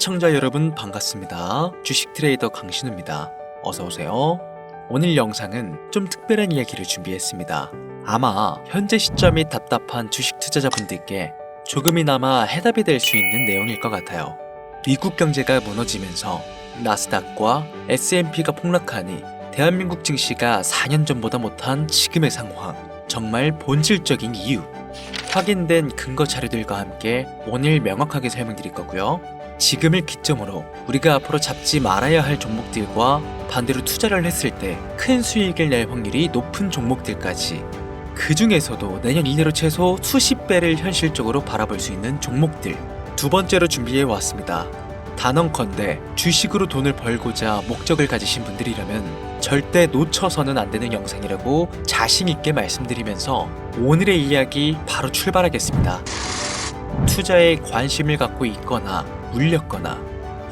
시청자 여러분 반갑습니다. 주식 트레이더 강신우입니다. 어서오세요. 오늘 영상은 좀 특별한 이야기를 준비했습니다. 아마 현재 시점이 답답한 주식 투자자분들께 조금이나마 해답이 될 수 있는 내용일 것 같아요. 미국 경제가 무너지면서 나스닥과 S&P가 폭락하니 대한민국 증시가 4년 전보다 못한 지금의 상황, 정말 본질적인 이유, 확인된 근거 자료들과 함께 오늘 명확하게 설명드릴 거고요. 지금을 기점으로 우리가 앞으로 잡지 말아야 할 종목들과 반대로 투자를 했을 때 큰 수익을 낼 확률이 높은 종목들까지, 그 중에서도 내년 이내로 최소 수십 배를 현실적으로 바라볼 수 있는 종목들, 두 번째로 준비해 왔습니다. 단언컨대 주식으로 돈을 벌고자 목적을 가지신 분들이라면 절대 놓쳐서는 안 되는 영상이라고 자신있게 말씀드리면서 오늘의 이야기 바로 출발하겠습니다. 투자에 관심을 갖고 있거나 물렸거나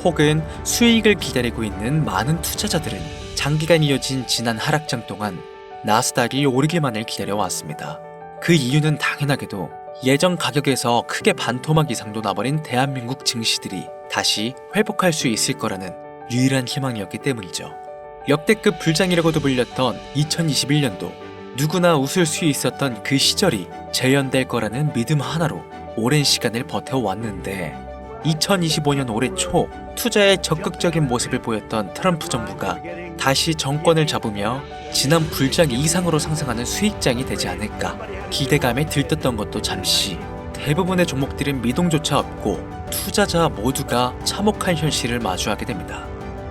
혹은 수익을 기다리고 있는 많은 투자자들은 장기간 이어진 지난 하락장 동안 나스닥이 오르기만을 기다려왔습니다. 그 이유는 당연하게도 예전 가격에서 크게 반토막 이상도 나버린 대한민국 증시들이 다시 회복할 수 있을 거라는 유일한 희망이었기 때문이죠. 역대급 불장이라고도 불렸던 2021년도, 누구나 웃을 수 있었던 그 시절이 재현될 거라는 믿음 하나로 오랜 시간을 버텨왔는데, 2025년 올해 초 투자에 적극적인 모습을 보였던 트럼프 정부가 다시 정권을 잡으며 지난 불장 이상으로 상승하는 수익장이 되지 않을까 기대감에 들떴던 것도 잠시, 대부분의 종목들은 미동조차 없고 투자자 모두가 참혹한 현실을 마주하게 됩니다.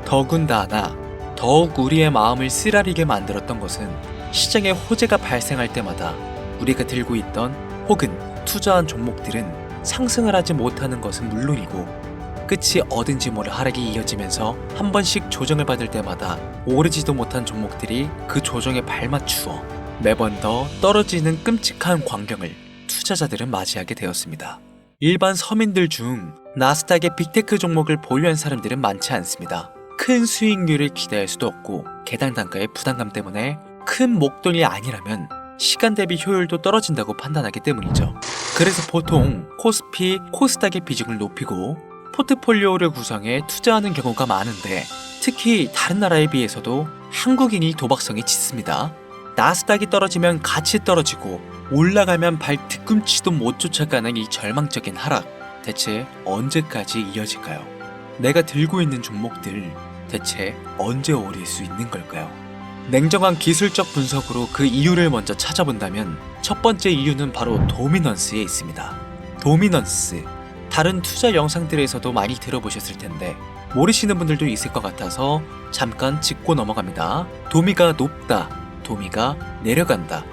더군다나 더욱 우리의 마음을 쓰라리게 만들었던 것은 시장에 호재가 발생할 때마다 우리가 들고 있던 혹은 투자한 종목들은 상승을 하지 못하는 것은 물론이고 끝이 어딘지 모를 하락이 이어지면서 한 번씩 조정을 받을 때마다 오르지도 못한 종목들이 그 조정에 발맞추어 매번 더 떨어지는 끔찍한 광경을 투자자들은 맞이하게 되었습니다. 일반 서민들 중 나스닥의 빅테크 종목을 보유한 사람들은 많지 않습니다. 큰 수익률을 기대할 수도 없고 개당 단가의 부담감 때문에 큰 목돈이 아니라면 시간 대비 효율도 떨어진다고 판단하기 때문이죠. 그래서 보통 코스피, 코스닥의 비중을 높이고 포트폴리오를 구성해 투자하는 경우가 많은데, 특히 다른 나라에 비해서도 한국인이 도박성이 짙습니다. 나스닥이 떨어지면 같이 떨어지고 올라가면 발 뒤꿈치도 못 쫓아가는 이 절망적인 하락, 대체 언제까지 이어질까요? 내가 들고 있는 종목들 대체 언제 오를 수 있는 걸까요? 냉정한 기술적 분석으로 그 이유를 먼저 찾아본다면 첫 번째 이유는 바로 도미넌스에 있습니다. 도미넌스, 다른 투자 영상들에서도 많이 들어보셨을 텐데 모르시는 분들도 있을 것 같아서 잠깐 짚고 넘어갑니다. 도미가 높다, 도미가 내려간다,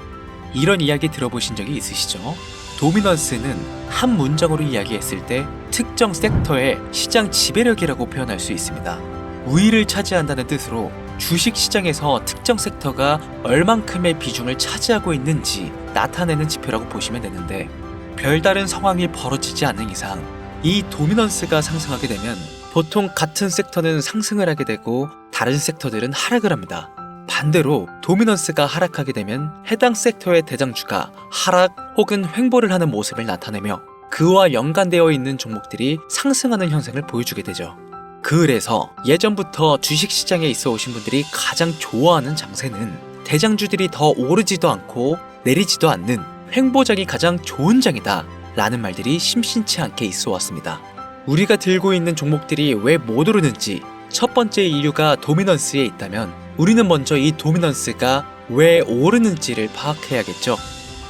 이런 이야기 들어보신 적이 있으시죠? 도미넌스는 한 문장으로 이야기했을 때 특정 섹터의 시장 지배력이라고 표현할 수 있습니다. 우위를 차지한다는 뜻으로 주식 시장에서 특정 섹터가 얼만큼의 비중을 차지하고 있는지 나타내는 지표라고 보시면 되는데, 별다른 상황이 벌어지지 않는 이상 이 도미넌스가 상승하게 되면 보통 같은 섹터는 상승을 하게 되고 다른 섹터들은 하락을 합니다. 반대로 도미넌스가 하락하게 되면 해당 섹터의 대장주가 하락 혹은 횡보를 하는 모습을 나타내며 그와 연관되어 있는 종목들이 상승하는 현상을 보여주게 되죠. 그래서 예전부터 주식시장에 있어 오신 분들이 가장 좋아하는 장세는 대장주들이 더 오르지도 않고 내리지도 않는 횡보장이 가장 좋은 장이다 라는 말들이 심심치 않게 있어 왔습니다. 우리가 들고 있는 종목들이 왜 못 오르는지 첫 번째 이유가 도미넌스에 있다면 우리는 먼저 이 도미넌스가 왜 오르는지를 파악해야겠죠.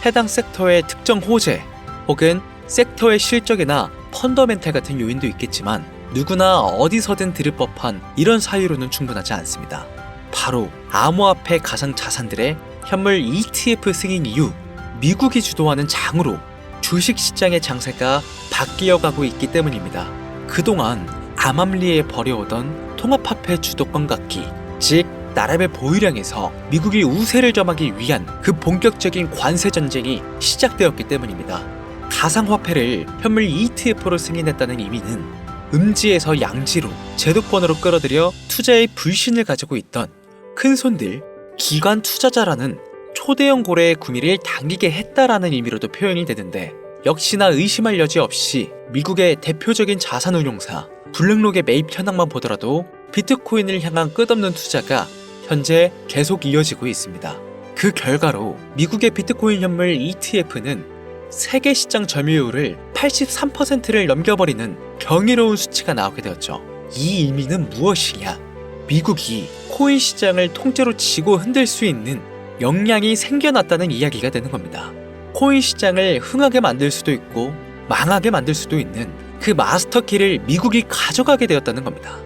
해당 섹터의 특정 호재 혹은 섹터의 실적이나 펀더멘탈 같은 요인도 있겠지만 누구나 어디서든 들을 법한 이런 사유로는 충분하지 않습니다. 바로 암호화폐 가상자산들의 현물 ETF 승인 이후 미국이 주도하는 장으로 주식시장의 장세가 바뀌어가고 있기 때문입니다. 그동안 암암리에 벌여오던 통합화폐 주도권 갖기, 즉 나라의 보유량에서 미국이 우세를 점하기 위한 그 본격적인 관세 전쟁이 시작되었기 때문입니다. 가상화폐를 현물 ETF로 승인했다는 의미는 음지에서 양지로 제도권으로 끌어들여 투자의 불신을 가지고 있던 큰손들, 기관 투자자라는 초대형 고래의 구미를 당기게 했다라는 의미로도 표현이 되는데, 역시나 의심할 여지 없이 미국의 대표적인 자산운용사 블랙록의 매입 현황만 보더라도 비트코인을 향한 끝없는 투자가 현재 계속 이어지고 있습니다. 그 결과로 미국의 비트코인 현물 ETF는 세계 시장 점유율을 83%를 넘겨버리는 경이로운 수치가 나오게 되었죠. 이 의미는 무엇이냐? 미국이 코인 시장을 통째로 쥐고 흔들 수 있는 역량이 생겨났다는 이야기가 되는 겁니다. 코인 시장을 흥하게 만들 수도 있고 망하게 만들 수도 있는 그 마스터키를 미국이 가져가게 되었다는 겁니다.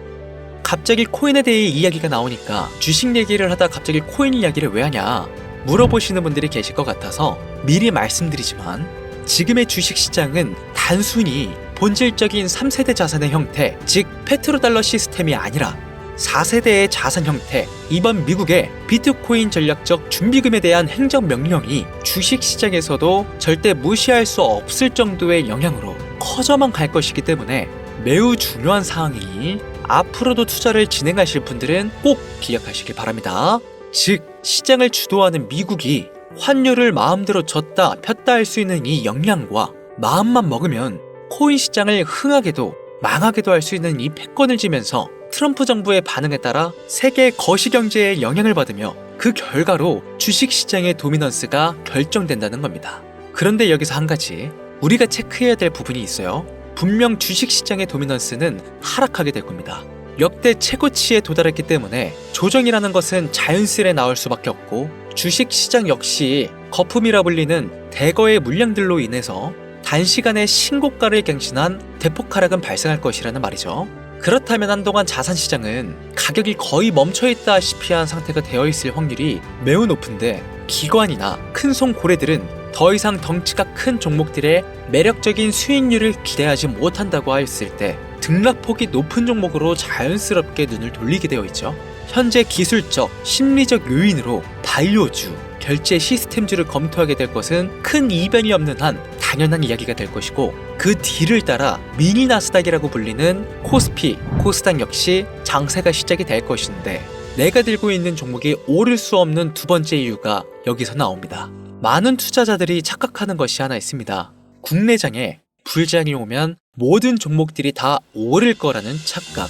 갑자기 코인에 대해 이야기가 나오니까 주식 얘기를 하다 갑자기 코인 이야기를 왜 하냐 물어보시는 분들이 계실 것 같아서 미리 말씀드리지만, 지금의 주식시장은 단순히 본질적인 3세대 자산의 형태, 즉 페트로달러 시스템이 아니라 4세대의 자산 형태, 이번 미국의 비트코인 전략적 준비금에 대한 행정명령이 주식시장에서도 절대 무시할 수 없을 정도의 영향으로 커져만 갈 것이기 때문에 매우 중요한 사항이니 앞으로도 투자를 진행하실 분들은 꼭 기억하시길 바랍니다. 즉, 시장을 주도하는 미국이 환율을 마음대로 줬다 폈다 할 수 있는 이 역량과 마음만 먹으면 코인 시장을 흥하게도 망하게도 할 수 있는 이 패권을 쥐면서 트럼프 정부의 반응에 따라 세계 거시경제에 영향을 받으며 그 결과로 주식시장의 도미넌스가 결정된다는 겁니다. 그런데 여기서 한 가지 우리가 체크해야 될 부분이 있어요. 분명 주식시장의 도미넌스는 하락하게 될 겁니다. 역대 최고치에 도달했기 때문에 조정이라는 것은 자연스레 나올 수밖에 없고, 주식시장 역시 거품이라 불리는 대거의 물량들로 인해서 단시간에 신고가를 갱신한 대폭 하락은 발생할 것이라는 말이죠. 그렇다면 한동안 자산시장은 가격이 거의 멈춰있다시피 한 상태가 되어 있을 확률이 매우 높은데, 기관이나 큰손 고래들은 더 이상 덩치가 큰 종목들의 매력적인 수익률을 기대하지 못한다고 했을 때 등락폭이 높은 종목으로 자연스럽게 눈을 돌리게 되어 있죠. 현재 기술적, 심리적 요인으로 바이오주, 결제 시스템주를 검토하게 될 것은 큰 이변이 없는 한 당연한 이야기가 될 것이고, 그 뒤를 따라 미니 나스닥이라고 불리는 코스피, 코스닥 역시 장세가 시작이 될 것인데, 내가 들고 있는 종목이 오를 수 없는 두 번째 이유가 여기서 나옵니다. 많은 투자자들이 착각하는 것이 하나 있습니다. 국내장에 불장이 오면 모든 종목들이 다 오를 거라는 착각.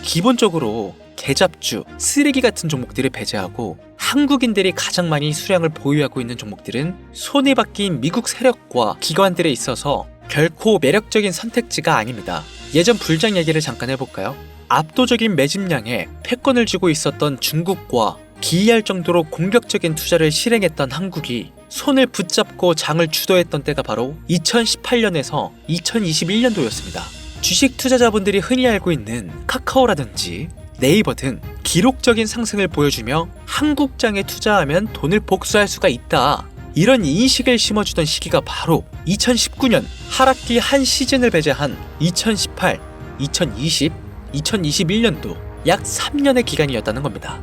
기본적으로 개잡주, 쓰레기 같은 종목들을 배제하고 한국인들이 가장 많이 수량을 보유하고 있는 종목들은 손이 바뀐 미국 세력과 기관들에 있어서 결코 매력적인 선택지가 아닙니다. 예전 불장 얘기를 잠깐 해볼까요? 압도적인 매집량에 패권을 쥐고 있었던 중국과 기이할 정도로 공격적인 투자를 실행했던 한국이 손을 붙잡고 장을 주도했던 때가 바로 2018년에서 2021년도였습니다. 주식 투자자분들이 흔히 알고 있는 카카오라든지 네이버 등 기록적인 상승을 보여주며 한국장에 투자하면 돈을 복수할 수가 있다, 이런 인식을 심어주던 시기가 바로 2019년 하락기 한 시즌을 배제한 2018, 2020, 2021년도 약 3년의 기간이었다는 겁니다.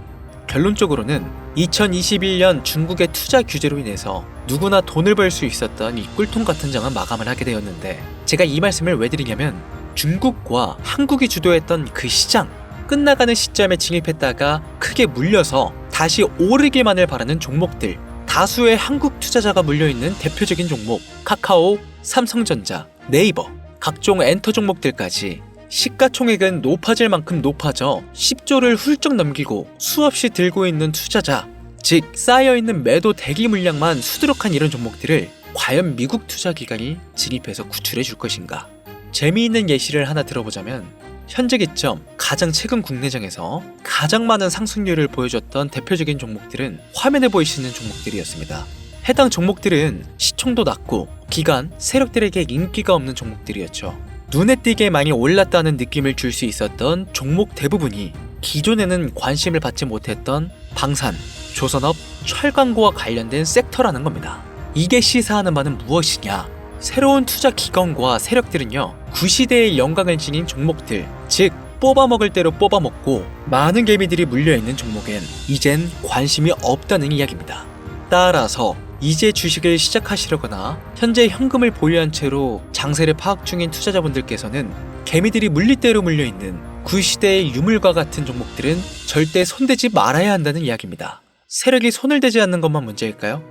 결론적으로는 2021년 중국의 투자 규제로 인해서 누구나 돈을 벌 수 있었던 이 꿀통 같은 장은 마감을 하게 되었는데, 제가 이 말씀을 왜 드리냐면 중국과 한국이 주도했던 그 시장, 끝나가는 시점에 진입했다가 크게 물려서 다시 오르기만을 바라는 종목들, 다수의 한국 투자자가 물려있는 대표적인 종목 카카오, 삼성전자, 네이버, 각종 엔터 종목들까지 시가총액은 높아질 만큼 높아져 10조를 훌쩍 넘기고 수없이 들고 있는 투자자, 즉 쌓여있는 매도 대기 물량만 수두룩한 이런 종목들을 과연 미국 투자기관이 진입해서 구출해 줄 것인가. 재미있는 예시를 하나 들어보자면, 현재 기점 가장 최근 국내장에서 가장 많은 상승률을 보여줬던 대표적인 종목들은 화면에 보이시는 종목들이었습니다. 해당 종목들은 시총도 낮고 기관, 세력들에게 인기가 없는 종목들이었죠. 눈에 띄게 많이 올랐다는 느낌을 줄 수 있었던 종목 대부분이 기존에는 관심을 받지 못했던 방산, 조선업, 철강구와 관련된 섹터라는 겁니다. 이게 시사하는 바는 무엇이냐? 새로운 투자 기관과 세력들은요, 구시대의 영광을 지닌 종목들, 즉 뽑아먹을 대로 뽑아먹고 많은 개미들이 물려있는 종목엔 이젠 관심이 없다는 이야기입니다. 따라서 이제 주식을 시작하시려거나 현재 현금을 보유한 채로 장세를 파악 중인 투자자분들께서는 개미들이 물릴대로 물려있는 구시대의 유물과 같은 종목들은 절대 손대지 말아야 한다는 이야기입니다. 세력이 손을 대지 않는 것만 문제일까요?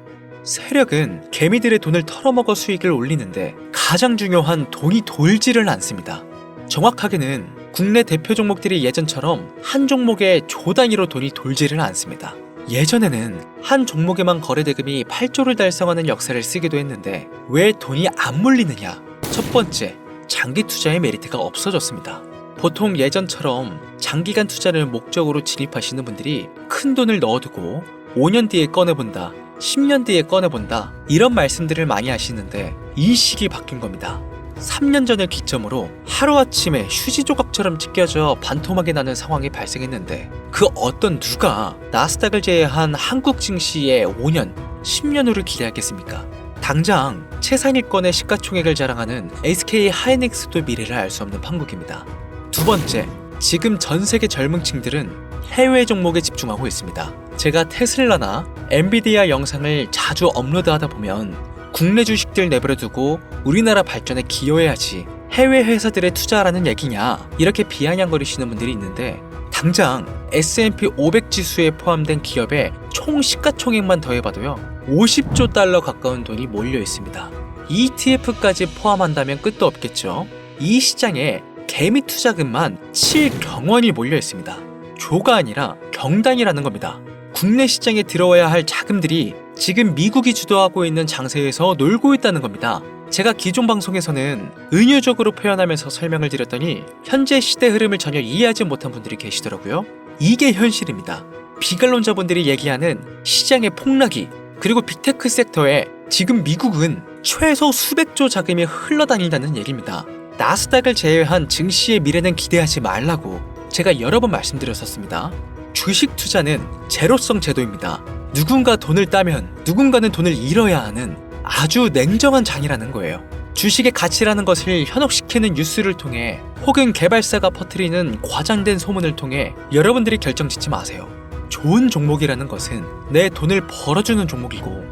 세력은 개미들의 돈을 털어먹어 수익을 올리는데 가장 중요한 돈이 돌지를 않습니다. 정확하게는 국내 대표 종목들이 예전처럼 한 종목에 조 단위로 돈이 돌지를 않습니다. 예전에는 한 종목에만 거래 대금이 8조를 달성하는 역사를 쓰기도 했는데 왜 돈이 안 몰리느냐? 첫 번째, 장기 투자의 메리트가 없어졌습니다. 보통 예전처럼 장기간 투자를 목적으로 진입하시는 분들이 큰 돈을 넣어두고 5년 뒤에 꺼내본다, 10년 뒤에 꺼내본다 이런 말씀들을 많이 하시는데 이 시기 바뀐 겁니다. 3년 전을 기점으로 하루아침에 휴지 조각처럼 찢겨져 반토막이 나는 상황이 발생했는데 그 어떤 누가 나스닥을 제외한 한국 증시의 5년, 10년 후를 기대하겠습니까? 당장 최상위권의 시가총액을 자랑하는 SK 하이닉스도 미래를 알 수 없는 판국입니다. 두 번째, 지금 전 세계 젊은 층들은 해외 종목에 집중하고 있습니다. 제가 테슬라나 엔비디아 영상을 자주 업로드하다 보면 국내 주식들 내버려두고 우리나라 발전에 기여해야지 해외 회사들에 투자하라는 얘기냐 이렇게 비아냥거리시는 분들이 있는데 당장 S&P 500 지수에 포함된 기업의 총 시가총액만 더해봐도요 50조 달러 가까운 돈이 몰려 있습니다. ETF까지 포함한다면 끝도 없겠죠. 이 시장에 개미 투자금만 7경원이 몰려 있습니다. 조가 아니라 경단이라는 겁니다. 국내 시장에 들어와야 할 자금들이 지금 미국이 주도하고 있는 장세에서 놀고 있다는 겁니다. 제가 기존 방송에서는 은유적으로 표현하면서 설명을 드렸더니 현재 시대 흐름을 전혀 이해하지 못한 분들이 계시더라고요. 이게 현실입니다. 비관론자분들이 얘기하는 시장의 폭락이 그리고 빅테크 섹터에 지금 미국은 최소 수백조 자금이 흘러다닌다는 얘기입니다. 나스닥을 제외한 증시의 미래는 기대하지 말라고 제가 여러 번 말씀드렸었습니다. 주식 투자는 제로성 제도입니다. 누군가 돈을 따면 누군가는 돈을 잃어야 하는 아주 냉정한 장이라는 거예요. 주식의 가치라는 것을 현혹시키는 뉴스를 통해 혹은 개발사가 퍼뜨리는 과장된 소문을 통해 여러분들이 결정짓지 마세요. 좋은 종목이라는 것은 내 돈을 벌어주는 종목이고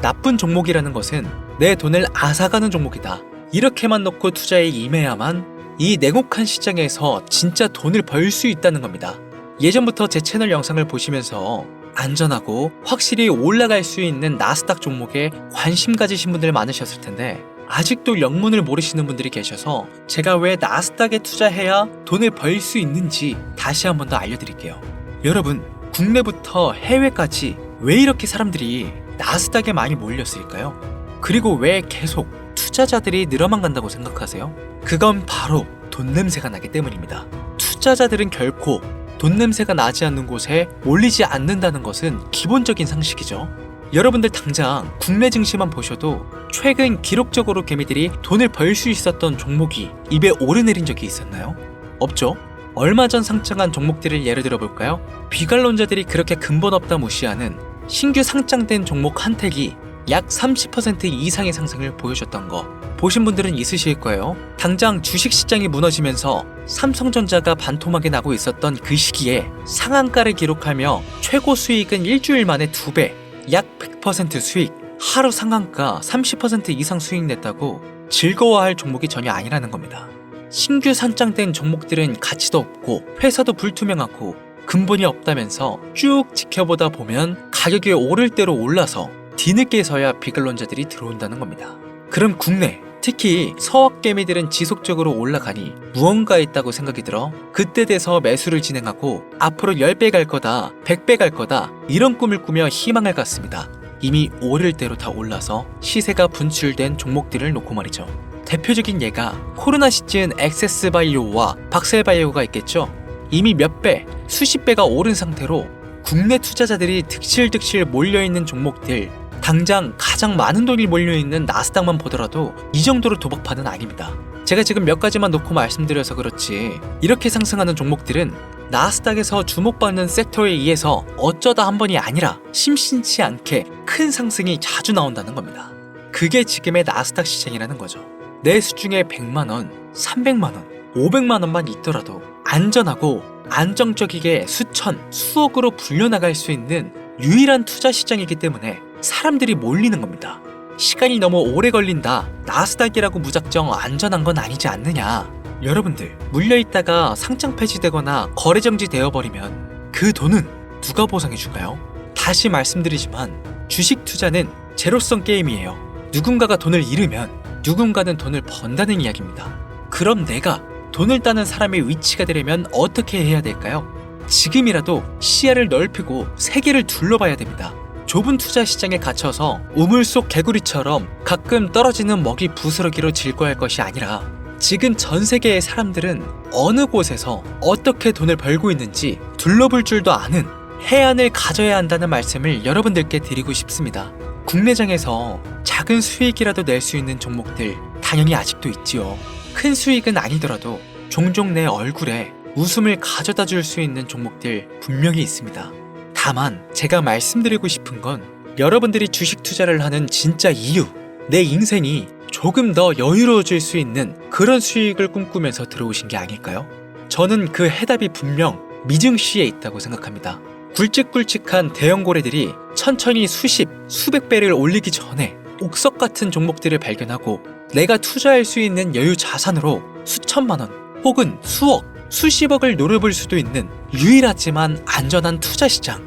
나쁜 종목이라는 것은 내 돈을 앗아가는 종목이다. 이렇게만 놓고 투자에 임해야만 이 냉혹한 시장에서 진짜 돈을 벌 수 있다는 겁니다. 예전부터 제 채널 영상을 보시면서 안전하고 확실히 올라갈 수 있는 나스닥 종목에 관심 가지신 분들 많으셨을 텐데 아직도 영문을 모르시는 분들이 계셔서 제가 왜 나스닥에 투자해야 돈을 벌 수 있는지 다시 한 번 더 알려드릴게요. 여러분, 국내부터 해외까지 왜 이렇게 사람들이 나스닥에 많이 몰렸을까요? 그리고 왜 계속 투자자들이 늘어만 간다고 생각하세요? 그건 바로 돈 냄새가 나기 때문입니다. 투자자들은 결코 돈 냄새가 나지 않는 곳에 몰리지 않는다는 것은 기본적인 상식이죠. 여러분들 당장 국내 증시만 보셔도 최근 기록적으로 개미들이 돈을 벌 수 있었던 종목이 입에 오르내린 적이 있었나요? 없죠? 얼마 전 상장한 종목들을 예를 들어볼까요? 비관론자들이 그렇게 근본 없다 무시하는 신규 상장된 종목 한택이 약 30% 이상의 상승을 보여줬던 거 보신 분들은 있으실 거예요. 당장 주식시장이 무너지면서 삼성전자가 반토막이 나고 있었던 그 시기에 상한가를 기록하며 최고 수익은 일주일 만에 2배, 약 100% 수익, 하루 상한가 30% 이상 수익 냈다고 즐거워할 종목이 전혀 아니라는 겁니다. 신규 상장된 종목들은 가치도 없고 회사도 불투명하고 근본이 없다면서 쭉 지켜보다 보면 가격이 오를 대로 올라서 뒤늦게서야 비관론자들이 들어온다는 겁니다. 그럼 국내, 특히 서학개미들은 지속적으로 올라가니 무언가 있다고 생각이 들어 그때 돼서 매수를 진행하고 앞으로 10배 갈 거다, 100배 갈 거다 이런 꿈을 꾸며 희망을 갖습니다. 이미 오를 대로 다 올라서 시세가 분출된 종목들을 놓고 말이죠. 대표적인 예가 코로나 시즌 액세스바이오와 박셀바이오가 있겠죠. 이미 몇 배, 수십 배가 오른 상태로 국내 투자자들이 득실득실 몰려있는 종목들, 당장 가장 많은 돈이 몰려있는 나스닥만 보더라도 이 정도로 도박판은 아닙니다. 제가 지금 몇 가지만 놓고 말씀드려서 그렇지 이렇게 상승하는 종목들은 나스닥에서 주목받는 섹터에 의해서 어쩌다 한 번이 아니라 심심치 않게 큰 상승이 자주 나온다는 겁니다. 그게 지금의 나스닥 시장이라는 거죠. 내 수중에 100만원, 300만원, 500만원만 있더라도 안전하고 안정적이게 수천, 수억으로 불려나갈 수 있는 유일한 투자 시장이기 때문에 사람들이 몰리는 겁니다. 시간이 너무 오래 걸린다, 나스닥이라고 무작정 안전한 건 아니지 않느냐. 여러분들, 물려있다가 상장 폐지되거나 거래 정지되어버리면 그 돈은 누가 보상해줄까요? 다시 말씀드리지만 주식 투자는 제로성 게임이에요. 누군가가 돈을 잃으면 누군가는 돈을 번다는 이야기입니다. 그럼 내가 돈을 따는 사람의 위치가 되려면 어떻게 해야 될까요? 지금이라도 시야를 넓히고 세계를 둘러봐야 됩니다. 좁은 투자 시장에 갇혀서 우물 속 개구리처럼 가끔 떨어지는 먹이 부스러기로 즐거워할 것이 아니라 지금 전 세계의 사람들은 어느 곳에서 어떻게 돈을 벌고 있는지 둘러볼 줄도 아는 해안을 가져야 한다는 말씀을 여러분들께 드리고 싶습니다. 국내장에서 작은 수익이라도 낼 수 있는 종목들 당연히 아직도 있지요. 큰 수익은 아니더라도 종종 내 얼굴에 웃음을 가져다 줄 수 있는 종목들 분명히 있습니다. 다만 제가 말씀드리고 싶은 건 여러분들이 주식 투자를 하는 진짜 이유, 내 인생이 조금 더 여유로워질 수 있는 그런 수익을 꿈꾸면서 들어오신 게 아닐까요? 저는 그 해답이 분명 미증시에 있다고 생각합니다. 굵직굵직한 대형 고래들이 천천히 수십, 수백 배를 올리기 전에 옥석 같은 종목들을 발견하고 내가 투자할 수 있는 여유 자산으로 수천만 원 혹은 수억, 수십억을 노려볼 수도 있는 유일하지만 안전한 투자 시장.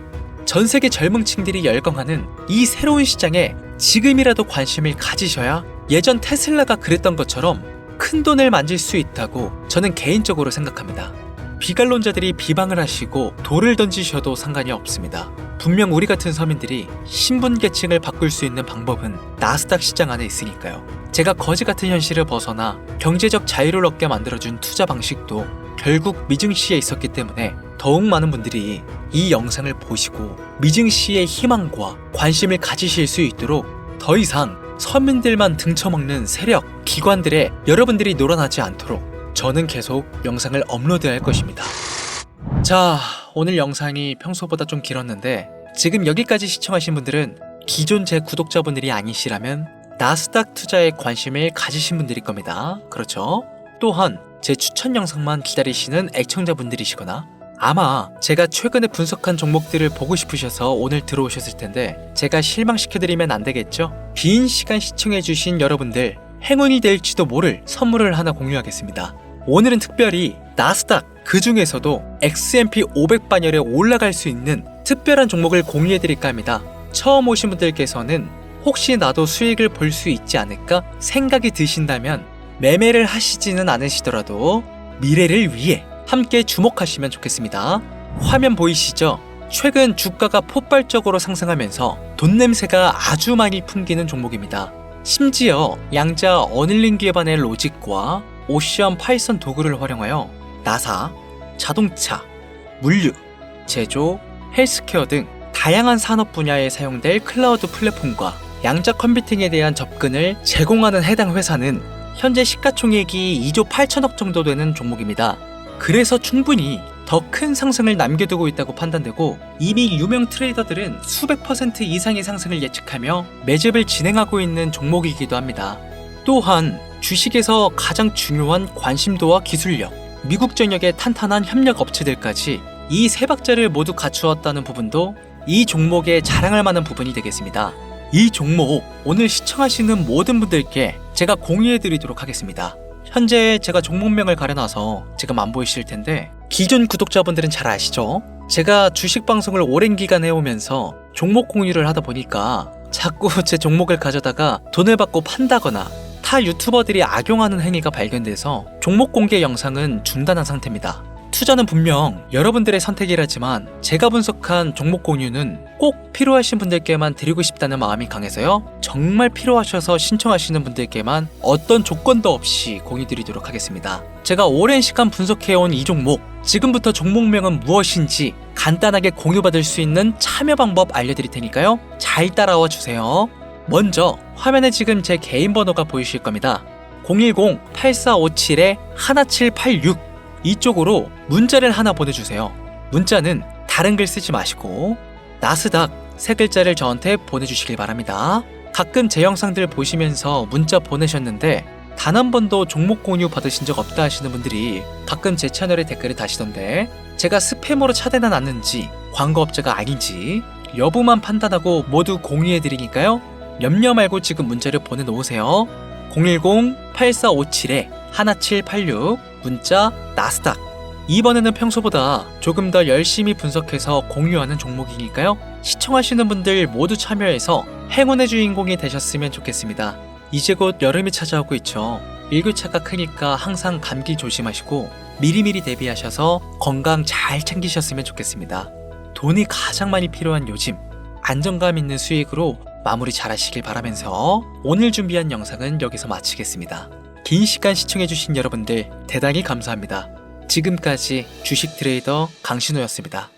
전 세계 젊은층들이 열광하는 이 새로운 시장에 지금이라도 관심을 가지셔야 예전 테슬라가 그랬던 것처럼 큰 돈을 만질 수 있다고 저는 개인적으로 생각합니다. 비관론자들이 비방을 하시고 돌을 던지셔도 상관이 없습니다. 분명 우리 같은 서민들이 신분계층을 바꿀 수 있는 방법은 나스닥 시장 안에 있으니까요. 제가 거지 같은 현실을 벗어나 경제적 자유를 얻게 만들어준 투자 방식도 결국 미증시에 있었기 때문에 더욱 많은 분들이 이 영상을 보시고 미증시의 희망과 관심을 가지실 수 있도록 더 이상 서민들만 등쳐먹는 세력, 기관들에 여러분들이 놀아나지 않도록 저는 계속 영상을 업로드할 것입니다. 자, 오늘 영상이 평소보다 좀 길었는데 지금 여기까지 시청하신 분들은 기존 제 구독자분들이 아니시라면 나스닥 투자에 관심을 가지신 분들일 겁니다. 그렇죠? 또한 제 추천 영상만 기다리시는 애청자분들이시거나 아마 제가 최근에 분석한 종목들을 보고 싶으셔서 오늘 들어오셨을 텐데 제가 실망시켜드리면 안 되겠죠? 긴 시간 시청해주신 여러분들 행운이 될지도 모를 선물을 하나 공유하겠습니다. 오늘은 특별히 나스닥 그 중에서도 S&P 500반열에 올라갈 수 있는 특별한 종목을 공유해드릴까 합니다. 처음 오신 분들께서는 혹시 나도 수익을 볼 수 있지 않을까 생각이 드신다면 매매를 하시지는 않으시더라도 미래를 위해 함께 주목하시면 좋겠습니다. 화면 보이시죠? 최근 주가가 폭발적으로 상승하면서 돈 냄새가 아주 많이 풍기는 종목입니다. 심지어 양자 어닐링 기반의 로직과 오션 파이썬 도구를 활용하여 나사, 자동차, 물류, 제조, 헬스케어 등 다양한 산업 분야에 사용될 클라우드 플랫폼과 양자 컴퓨팅에 대한 접근을 제공하는 해당 회사는 현재 시가총액이 2조 8천억 정도 되는 종목입니다. 그래서 충분히 더 큰 상승을 남겨두고 있다고 판단되고 이미 유명 트레이더들은 수백 % 이상의 상승을 예측하며 매집을 진행하고 있는 종목이기도 합니다. 또한 주식에서 가장 중요한 관심도와 기술력, 미국 전역의 탄탄한 협력 업체들까지 이 세 박자를 모두 갖추었다는 부분도 이 종목에 자랑할 만한 부분이 되겠습니다. 이 종목 오늘 시청하시는 모든 분들께 제가 공유해드리도록 하겠습니다. 현재 제가 종목명을 가려놔서 지금 안 보이실 텐데 기존 구독자분들은 잘 아시죠? 제가 주식 방송을 오랜 기간 해오면서 종목 공유를 하다 보니까 자꾸 제 종목을 가져다가 돈을 받고 판다거나 타 유튜버들이 악용하는 행위가 발견돼서 종목 공개 영상은 중단한 상태입니다. 투자는 분명 여러분들의 선택이라지만 제가 분석한 종목 공유는 꼭 필요하신 분들께만 드리고 싶다는 마음이 강해서요. 정말 필요하셔서 신청하시는 분들께만 어떤 조건도 없이 공유드리도록 하겠습니다. 제가 오랜 시간 분석해온 이 종목, 지금부터 종목명은 무엇인지 간단하게 공유받을 수 있는 참여 방법 알려드릴 테니까요. 잘 따라와 주세요. 먼저 화면에 지금 제 개인 번호가 보이실 겁니다. 010-8457-1786 이쪽으로 문자를 하나 보내주세요. 문자는 다른 글 쓰지 마시고 나스닥 세 글자를 저한테 보내주시길 바랍니다. 가끔 제 영상들 보시면서 문자 보내셨는데 단 한 번도 종목 공유 받으신 적 없다 하시는 분들이 가끔 제 채널에 댓글을 다시던데 제가 스팸으로 차단해놨는지 광고업자가 아닌지 여부만 판단하고 모두 공유해드리니까요. 염려 말고 지금 문자를 보내놓으세요. 010-8457-1786 문자 나스닥. 이번에는 평소보다 조금 더 열심히 분석해서 공유하는 종목이니까요. 시청하시는 분들 모두 참여해서 행운의 주인공이 되셨으면 좋겠습니다. 이제 곧 여름이 찾아오고 있죠. 일교차가 크니까 항상 감기 조심하시고 미리미리 대비하셔서 건강 잘 챙기셨으면 좋겠습니다. 돈이 가장 많이 필요한 요즘, 안정감 있는 수익으로 마무리 잘 하시길 바라면서 오늘 준비한 영상은 여기서 마치겠습니다. 긴 시간 시청해주신 여러분들 대단히 감사합니다. 지금까지 주식 트레이더 강신호였습니다.